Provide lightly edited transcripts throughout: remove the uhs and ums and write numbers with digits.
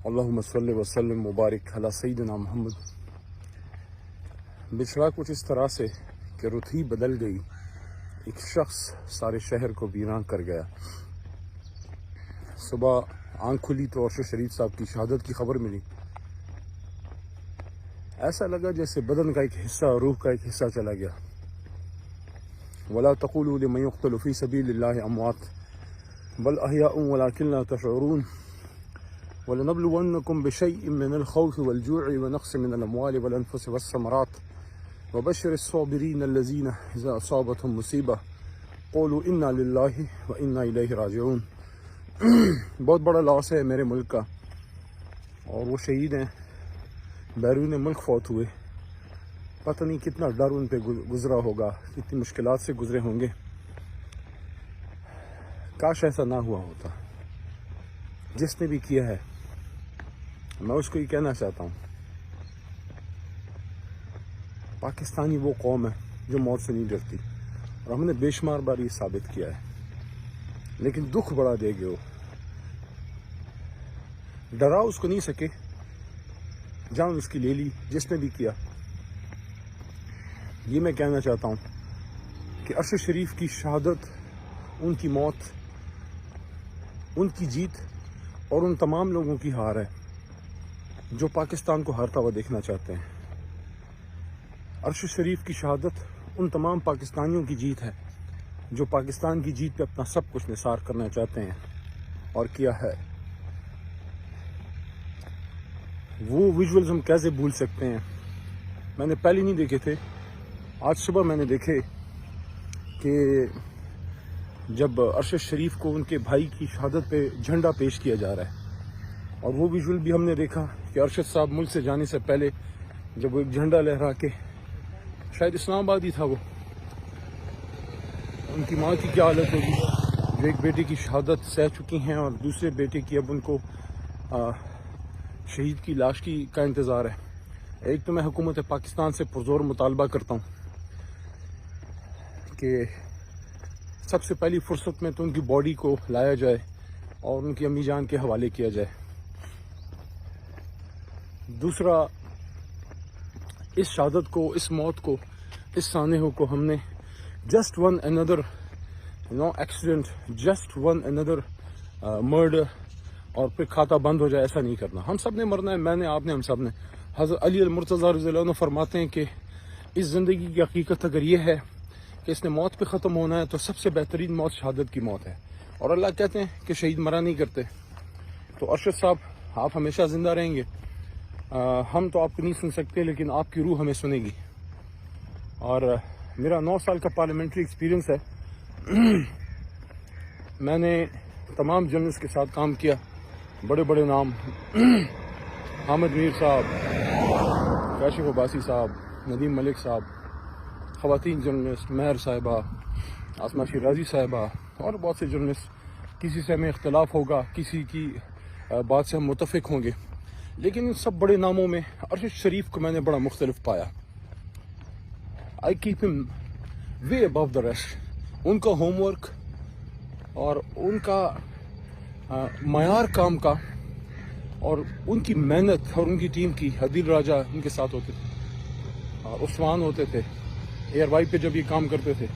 اللہم صلی وسلم مبارک علی سیدنا محمد۔ بچھڑا کچھ اس طرح سے کہ رت ہی بدل گئی، ایک شخص سارے شہر کو ویران کر گیا۔ صبح آنکھ کھلی تو ارشد شریف صاحب کی شہادت کی خبر ملی۔ ایسا لگا جیسے بدن کا ایک حصہ، روح کا ایک حصہ چلا گیا۔ وَلَا تَقُولُوا لِمَن يُقْتَلُ فِي سَبِيلِ اللَّهِ أَمْوَاتٌ بَلْ أَحْيَاءٌ وَلَكِنْ لَا تَشْعُرُونَ وَلَنَبْلُوَنَّكُمْ بِشَيْءٍ مِّنَ الْخَوْفِ وَالْجُوعِ وَنَقْصٍ مِّنَ الْأَمْوَالِ وَالْأَنفُسِ وَالثَّمَرَاتِ وَبَشِّرِ الصَّابِرِينَ الَّذِينَ إِذَا أَصَابَتْهُم مُّصِيبَةٌ قَالُوا إِنَّا لِلَّهِ وَإِنَّا إِلَيْهِ رَاجِعُونَ۔ بہت بڑا لاس ہے میرے ملک کا، اور وہ شہید ہیں، بیرون ملک فوت ہوئے۔ پتہ نہیں کتنا ڈر ان پہ گزرا ہوگا، کتنی مشکلات سے گزرے ہوں گے۔ کاش ایسا نہ ہوا ہوتا۔ جس نے بھی کیا ہے میں اس کو یہ کہنا چاہتا ہوں، پاکستانی وہ قوم ہے جو موت سے نہیں ڈرتی، اور ہم نے بے شمار بار یہ ثابت کیا ہے، لیکن دکھ بڑا دے گئے۔ وہ ڈرا اس کو نہیں سکے، جان اس کی لے لی جس نے بھی کیا۔ یہ میں کہنا چاہتا ہوں کہ ارشد شریف کی شہادت، ان کی موت، ان کی جیت اور ان تمام لوگوں کی ہار ہے جو پاکستان کو ہارتا ہوا دیکھنا چاہتے ہیں۔ ارشد شریف کی شہادت ان تمام پاکستانیوں کی جیت ہے جو پاکستان کی جیت پہ اپنا سب کچھ نثار کرنا چاہتے ہیں، اور کیا ہے۔ وہ ویژولز ہم کیسے بھول سکتے ہیں؟ میں نے پہلے نہیں دیکھے تھے، آج صبح میں نے دیکھے کہ جب ارشد شریف کو ان کے بھائی کی شہادت پہ جھنڈا پیش کیا جا رہا ہے، اور وہ ویژول بھی ہم نے دیکھا کہ ارشد صاحب ملک سے جانے سے پہلے جب وہ ایک جھنڈا لہرا کے، شاید اسلام آباد ہی تھا وہ، ان کی ماں کی کیا حالت ہوگی جو ایک بیٹے کی شہادت سہ چکی ہیں، اور دوسرے بیٹے کی اب ان کو شہید کی لاش کا انتظار ہے۔ ایک تو میں حکومت پاکستان سے پرزور مطالبہ کرتا ہوں کہ سب سے پہلی فرصت میں تو ان کی باڈی کو لایا جائے اور ان کی امی جان کے حوالے کیا جائے۔ دوسرا، اس شہادت کو، اس موت کو، اس سانحے کو ہم نے جسٹ ون اندر ایکسیڈنٹ، جسٹ ون اندر مرڈر اور پھر کھاتا بند ہو جائے، ایسا نہیں کرنا۔ ہم سب نے مرنا ہے، میں نے، آپ نے، ہم سب نے۔ حضرت علی المرتضیٰ رضی اللہ عنہ فرماتے ہیں کہ اس زندگی کی حقیقت اگر یہ ہے کہ اس نے موت پہ ختم ہونا ہے تو سب سے بہترین موت شہادت کی موت ہے، اور اللہ کہتے ہیں کہ شہید مرا نہیں کرتے۔ تو ارشد صاحب، آپ ہمیشہ زندہ رہیں گے۔ ہم تو آپ کو نہیں سن سکتے، لیکن آپ کی روح ہمیں سنے گی۔ اور میرا 9 سال کا پارلیمنٹری ایکسپیرینس ہے۔ میں نے تمام جنرلز کے ساتھ کام کیا، بڑے بڑے نام، حامد میر صاحب، کاشف عباسی صاحب، ندیم ملک صاحب، خواتین جرنلسٹ، مہر صاحبہ، آسمہ شیرازی صاحبہ، اور بہت سے جرنلسٹ۔ کسی سے ہمیں اختلاف ہوگا، کسی کی بات سے ہم متفق ہوں گے، لیکن ان سب بڑے ناموں میں ارشد شریف کو میں نے بڑا مختلف پایا۔ آئی کیپ ہم وے ابو دا ریسٹ۔ ان کا ہوم ورک اور ان کا معیار کام کا اور ان کی محنت اور ان کی ٹیم کی، عدیل راجہ ان کے ساتھ ہوتے تھے، اور عثمان ہوتے تھے ایئر وائی پہ جب یہ کام کرتے تھے۔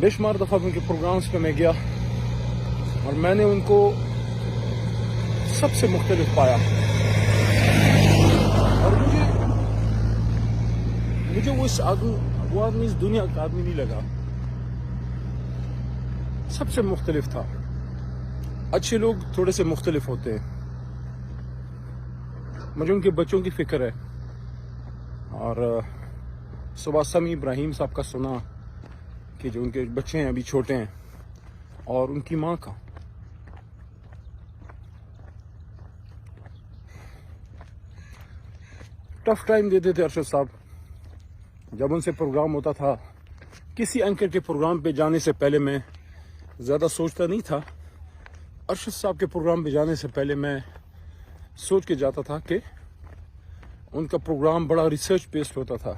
بے شمار دفعہ ان کے پروگرامز پہ میں گیا اور میں نے ان کو سب سے مختلف پایا، اور مجھے وہ آدمی اس دنیا کا آدمی نہیں لگا، سب سے مختلف تھا۔ اچھے لوگ تھوڑے سے مختلف ہوتے ہیں۔ مجھے ان کے بچوں کی فکر ہے، اور صبح سمی ابراہیم صاحب کا سنا کہ جو ان کے بچے ہیں ابھی چھوٹے ہیں، اور ان کی ماں کا۔ ٹف ٹائم دیتے تھے ارشد صاحب۔ جب ان سے پروگرام ہوتا تھا، کسی اینکر کے پروگرام پہ جانے سے پہلے میں زیادہ سوچتا نہیں تھا۔ ارشد صاحب کے پروگرام پہ جانے سے پہلے میں سوچ کے جاتا تھا کہ ان کا پروگرام بڑا ریسرچ بیسڈ ہوتا تھا۔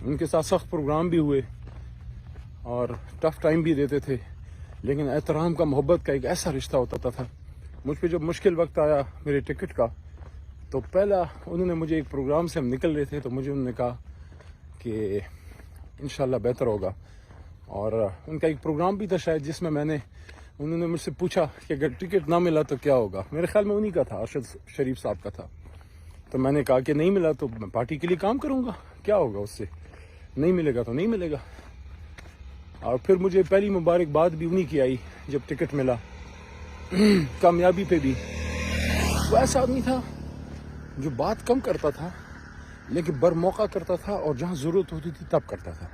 ان کے ساتھ سخت پروگرام بھی ہوئے اور ٹف ٹائم بھی دیتے تھے، لیکن احترام کا، محبت کا ایک ایسا رشتہ ہوتا تھا مجھ پہ جب مشکل وقت آیا میرے ٹکٹ کا، تو پہلا انہوں نے مجھے ایک پروگرام سے ہم نکل رہے تھے، تو مجھے انہوں نے کہا کہ انشاءاللہ بہتر ہوگا، اور ان کا ایک پروگرام بھی تھا شاید جس میں انہوں نے مجھ سے پوچھا کہ اگر ٹکٹ نہ ملا تو کیا ہوگا. میرے خیال میں انہی کا تھا، ارشد شریف صاحب کا تھا. تو میں نے کہا کہ نہیں ملا تو میں پارٹی کے لیے کام کروں گا، کیا ہوگا اس سے، نہیں ملے گا تو نہیں ملے گا. اور پھر مجھے پہلی مبارکباد بھی انہی کی آئی جب ٹکٹ ملا، کامیابی پہ بھی. وہ ایسا آدمی تھا جو بات کم کرتا تھا لیکن بر موقع کرتا تھا، اور جہاں ضرورت ہوتی تھی تب کرتا تھا.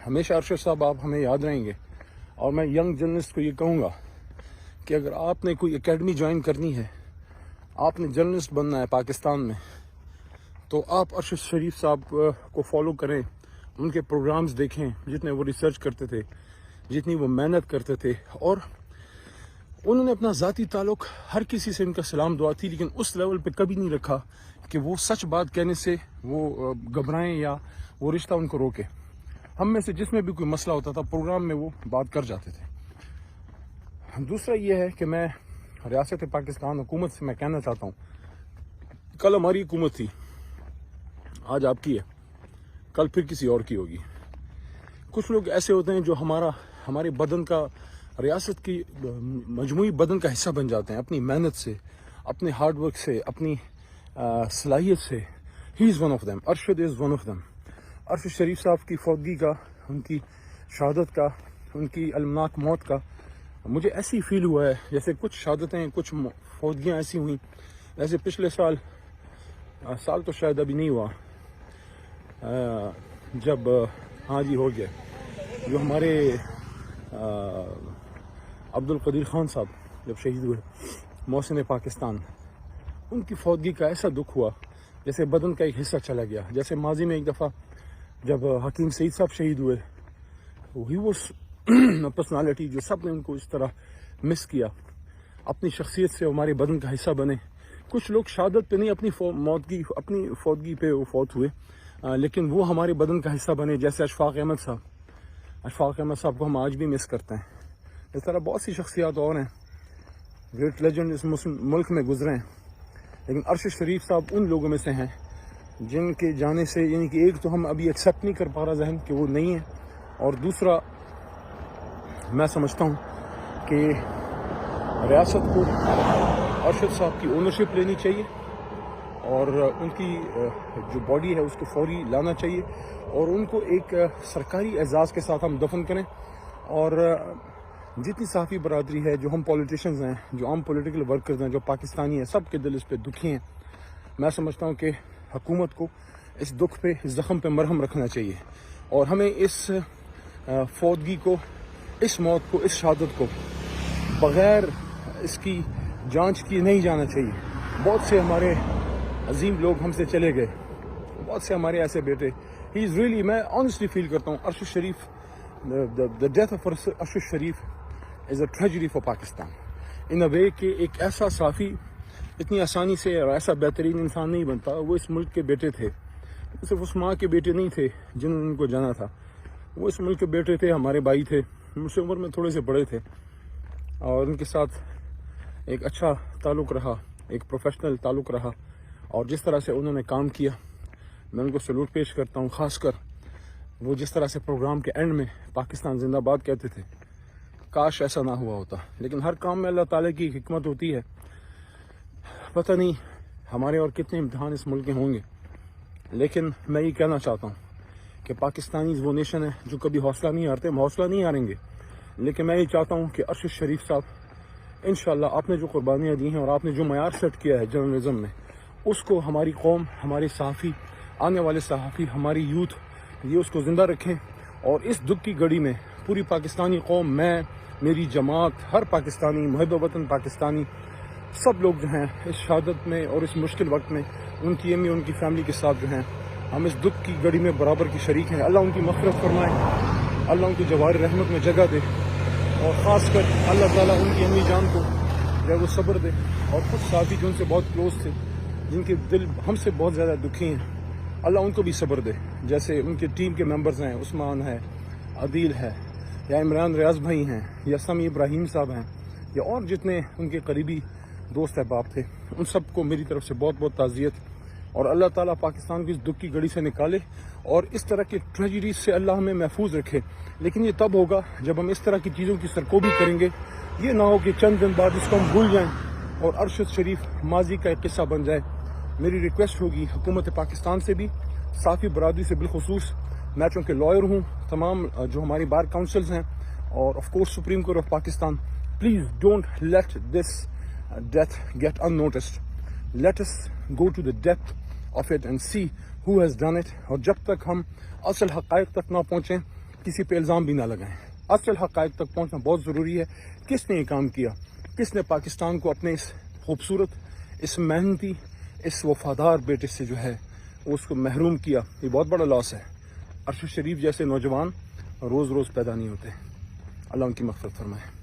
ہمیشہ ارشد صاحب آپ ہمیں یاد رہیں گے. اور میں ینگ جرنلسٹ کو یہ کہوں گا کہ اگر آپ نے کوئی اکیڈمی جوائن کرنی ہے، آپ نے جرنلسٹ بننا ہے پاکستان میں، تو آپ ارشد شریف صاحب کو فالو کریں، ان کے پروگرامز دیکھیں، جتنے وہ ریسرچ کرتے تھے، جتنی وہ محنت کرتے تھے. اور انہوں نے اپنا ذاتی تعلق ہر کسی سے، ان کا سلام دعا تھی، لیکن اس لیول پہ کبھی نہیں رکھا کہ وہ سچ بات کہنے سے وہ گھبرائیں یا وہ رشتہ ان کو روکے. ہم میں سے جس میں بھی کوئی مسئلہ ہوتا تھا پروگرام میں وہ بات کر جاتے تھے. دوسرا یہ ہے کہ میں ریاست پاکستان حکومت سے میں کہنا چاہتا ہوں، کل ہماری حکومت تھی، آج آپ کی ہے، کل پھر کسی اور کی ہوگی. کچھ لوگ ایسے ہوتے ہیں جو ہمارے بدن کا، ریاست کی مجموعی بدن کا حصہ بن جاتے ہیں اپنی محنت سے، اپنے ہارڈ ورک سے، اپنی صلاحیت سے. He is one of them, Arshad is one of them. Arshad Sharif صاحب کی فوتگی کا، ان کی شہادت کا، ان کی المناک موت کا مجھے ایسی فیل ہوا ہے جیسے کچھ شہادتیں، کچھ فوتگیاں ایسی ہوئیں جیسے پچھلے سال تو شاید ابھی نہیں ہوا، جب ہاں جی ہو گیا، جو ہمارے عبد القدیر خان صاحب جب شہید ہوئے، محسن پاکستان، ان کی فوتگی کا ایسا دکھ ہوا جیسے بدن کا ایک حصہ چلا گیا. جیسے ماضی میں ایک دفعہ جب حکیم سعید صاحب شہید ہوئے، ہی واز پرسنالٹی جو سب نے ان کو اس طرح مس کیا، اپنی شخصیت سے ہمارے بدن کا حصہ بنے. کچھ لوگ شہادت پہ نہیں، اپنی فوتگی پہ وہ فوت ہوئے، لیکن وہ ہمارے بدن کا حصہ بنے. جیسے اشفاق احمد صاحب کو ہم آج بھی مس کرتے ہیں. اس طرح بہت سی شخصیات اور ہیں، گریٹ لیجنڈ اس ملک میں گزرے ہیں، لیکن ارشد شریف صاحب ان لوگوں میں سے ہیں جن کے جانے سے، یعنی کہ ایک تو ہم ابھی ایکسیپٹ نہیں کر پا رہا ذہن کہ وہ نہیں ہے، اور دوسرا میں سمجھتا ہوں کہ ریاست کو ارشد صاحب کی اونرشپ لینی چاہیے، اور ان کی جو باڈی ہے اس کو فوری لانا چاہیے، اور ان کو ایک سرکاری اعزاز کے ساتھ ہم دفن کریں. اور جتنی صحافی برادری ہے، جو ہم پولیٹیشنز ہیں، جو عام پولیٹیکل ورکرز ہیں، جو پاکستانی ہیں، سب کے دل اس پہ دکھی ہیں. میں سمجھتا ہوں کہ حکومت کو اس دکھ پہ، اس زخم پہ مرہم رکھنا چاہیے، اور ہمیں اس فوتگی کو، اس موت کو، اس شہادت کو بغیر اس کی جانچ کی نہیں جانا چاہیے. بہت سے ہمارے عظیم لوگ ہم سے چلے گئے، بہت سے ہمارے ایسے بیٹے. ہی از ریئلی، میں آنیسٹلی فیل کرتا ہوں Arshad Sharif, the death of Arshad Sharif is a tragedy for Pakistan in a way کہ ایک ایسا صحافی اتنی آسانی سے اور ایسا بہترین انسان نہیں بنتا. وہ اس ملک کے بیٹے تھے، صرف اس ماں کے بیٹے نہیں تھے جنہوں نے ان کو جانا تھا، وہ اس ملک کے بیٹے تھے، ہمارے بھائی تھے، مجھ سے عمر میں تھوڑے سے بڑے تھے، اور ان کے ساتھ ایک اچھا تعلق رہا، ایک پروفیشنل تعلق رہا. اور جس طرح سے انہوں نے کام کیا، میں ان کو سلوٹ پیش کرتا ہوں. خاص کر وہ جس طرح سے پروگرام کے اینڈ میں پاکستان زندہ باد کہتے تھے، کاش ایسا نہ ہوا ہوتا. لیکن ہر کام میں اللہ تعالیٰ کی حکمت ہوتی ہے. پتہ نہیں ہمارے اور کتنے امتحان اس ملک کے ہوں گے، لیکن میں یہ کہنا چاہتا ہوں کہ پاکستانی وہ نیشن ہے جو کبھی حوصلہ نہیں ہارتے. ہم حوصلہ نہیں ہاریں گے، لیکن میں یہ چاہتا ہوں کہ ارشد شریف صاحب، انشاءاللہ آپ نے جو قربانیاں دی ہیں اور آپ نے جو معیار سیٹ کیا ہے جرنلزم میں، اس کو ہماری قوم، ہمارے صحافی، آنے والے صحافی، ہماری یوتھ یہ اس کو زندہ رکھیں. اور اس دکھ کی گھڑی میں پوری پاکستانی قوم، میں، میری جماعت، ہر پاکستانی، محب وطن پاکستانی، سب لوگ جو ہیں اس شہادت میں اور اس مشکل وقت میں ان کی امی، ان کی فیملی کے ساتھ جو ہیں، ہم اس دکھ کی گھڑی میں برابر کی شریک ہیں. اللہ ان کی مغفرت فرمائے، اللہ ان کو جوار رحمت میں جگہ دے، اور خاص کر اللہ تعالیٰ ان کی امی جان کو جو ہے وہ صبر دے. اور کچھ ساتھی جو ان سے بہت کلوز تھے، جن کے دل ہم سے بہت زیادہ دکھی ہیں، اللہ ان کو بھی صبر دے. جیسے ان کے ٹیم کے ممبرز ہیں، عثمان ہے، عدیل ہے، یا عمران ریاض بھائی ہیں، یا سمی ابراہیم صاحب ہیں، یا اور جتنے ان کے قریبی دوست احباب تھے، ان سب کو میری طرف سے بہت بہت تعزیت، اور اللہ تعالیٰ پاکستان کی اس دکھ کی گھڑی سے نکالے اور اس طرح کی ٹریجڈیز سے اللہ ہمیں محفوظ رکھے. لیکن یہ تب ہوگا جب ہم اس طرح کی چیزوں کی سرکوبی کریں گے. یہ نہ ہو کہ چند دن بعد اس کو ہم بھول جائیں اور ارشد شریف ماضی کا ایک قصہ بن جائے. میری ریکویسٹ ہوگی حکومت پاکستان سے بھی، صافی برادری سے بالخصوص، میں چونکہ لائر ہوں، تمام جو ہماری بار کاؤنسلز ہیں اور of course supreme court of Pakistan, please don't let this death get unnoticed. Let us go to the depth of it and see who has done it. اور جب تک ہم اصل حقائق تک نہ پہنچیں کسی پہ الزام بھی نہ لگائیں. اصل حقائق تک پہنچنا بہت ضروری ہے. کس نے یہ کام کیا؟ کس نے پاکستان کو اپنے اس خوبصورت، اس محنتی، اس وفادار بیٹے سے جو ہے اس کو محروم کیا؟ یہ بہت بڑا لاس ہے. ارشد شریف جیسے نوجوان روز روز پیدا نہیں ہوتے. اللہ ان کی مغفرت فرمائے.